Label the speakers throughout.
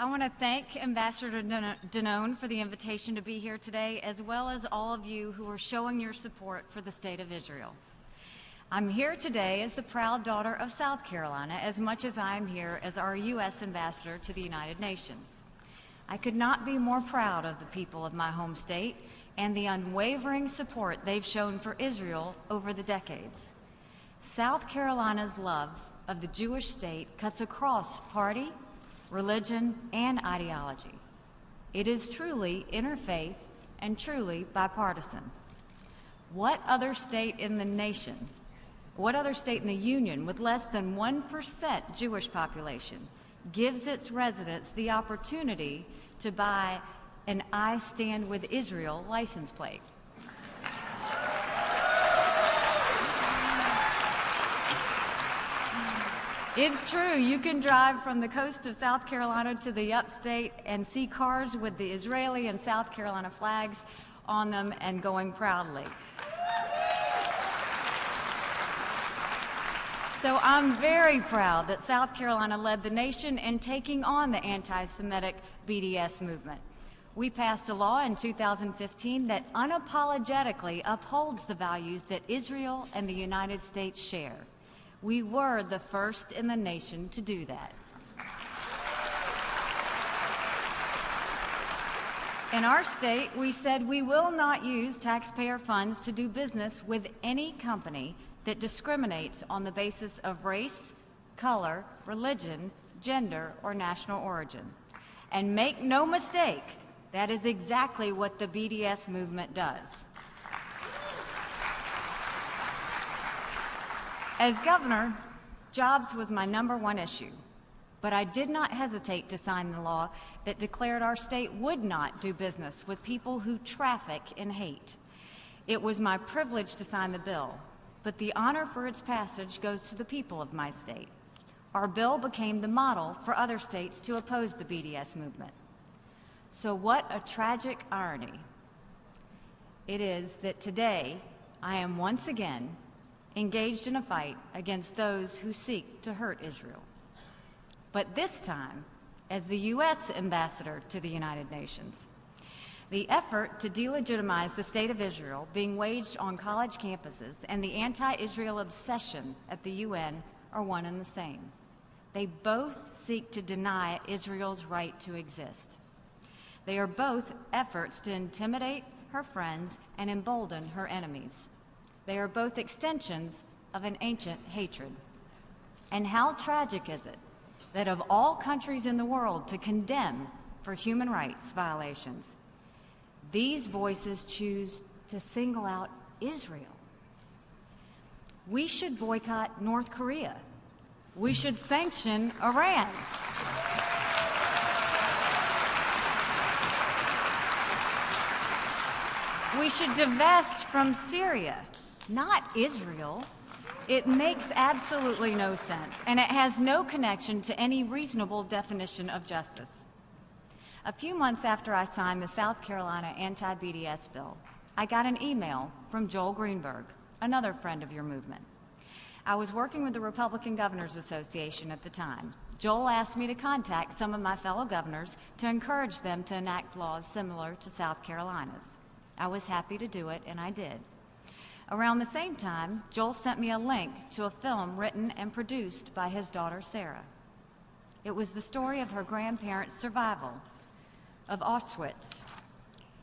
Speaker 1: I want to thank Ambassador Danone for the invitation to be here today, as well as all of you who are showing your support for the State of Israel. I'm here today as the proud daughter of South Carolina, as much as I'm here as our U.S. Ambassador to the United Nations. I could not be more proud of the people of my home state and the unwavering support they've shown for Israel over the decades. South Carolina's love of the Jewish state cuts across party, religion, and ideology. It is truly interfaith and truly bipartisan. What other state in the nation, what other state in the Union with less than 1% Jewish population gives its residents the opportunity to buy an I Stand with Israel license plate? It's true, you can drive from the coast of South Carolina to the upstate and see cars with the Israeli and South Carolina flags on them and going proudly. So I'm very proud that South Carolina led the nation in taking on the anti-Semitic BDS movement. We passed a law in 2015 that unapologetically upholds the values that Israel and the United States share. We were the first in the nation to do that. In our state, we said we will not use taxpayer funds to do business with any company that discriminates on the basis of race, color, religion, gender, or national origin. And make no mistake, that is exactly what the BDS movement does. As governor, jobs was my #1 issue, but I did not hesitate to sign the law that declared our state would not do business with people who traffic in hate. It was my privilege to sign the bill, but the honor for its passage goes to the people of my state. Our bill became the model for other states to oppose the BDS movement. So what a tragic irony it is that today I am once again engaged in a fight against those who seek to hurt Israel. But this time, as the U.S. ambassador to the United Nations. The effort to delegitimize the State of Israel being waged on college campuses and the anti-Israel obsession at the UN are one and the same. They both seek to deny Israel's right to exist. They are both efforts to intimidate her friends and embolden her enemies. They are both extensions of an ancient hatred. And how tragic is it that of all countries in the world to condemn for human rights violations, these voices choose to single out Israel? We should boycott North Korea. We should sanction Iran. We should divest from Syria, not Israel. It makes absolutely no sense, and it has no connection to any reasonable definition of justice. A few months after I signed the South Carolina anti-BDS bill, I got an email from Joel Greenberg, another friend of your movement. I was working with the Republican Governors Association at the time. Joel asked me to contact some of my fellow governors to encourage them to enact laws similar to South Carolina's. I was happy to do it, and I did. Around the same time, Joel sent me a link to a film written and produced by his daughter, Sarah. It was the story of her grandparents' survival of Auschwitz.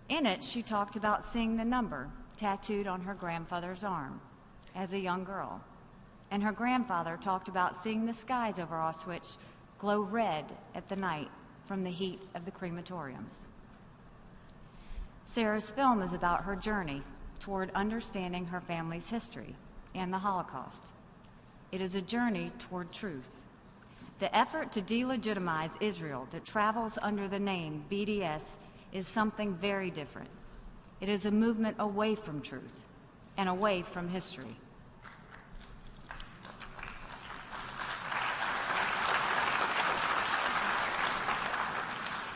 Speaker 1: In it, she talked about seeing the number tattooed on her grandfather's arm as a young girl. And her grandfather talked about seeing the skies over Auschwitz glow red at the night from the heat of the crematoriums. Sarah's film is about her journey toward understanding her family's history and the Holocaust. It is a journey toward truth. The effort to delegitimize Israel that travels under the name BDS is something very different. It is a movement away from truth and away from history.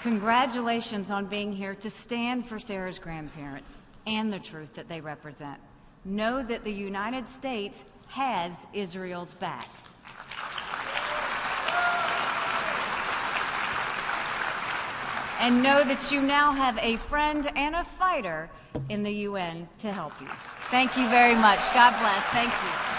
Speaker 1: Congratulations on being here to stand for Sarah's grandparents and the truth that they represent. Know that the United States has Israel's back. and know that you now have a friend and a fighter in the UN to help you. Thank you very much. God bless. Thank you.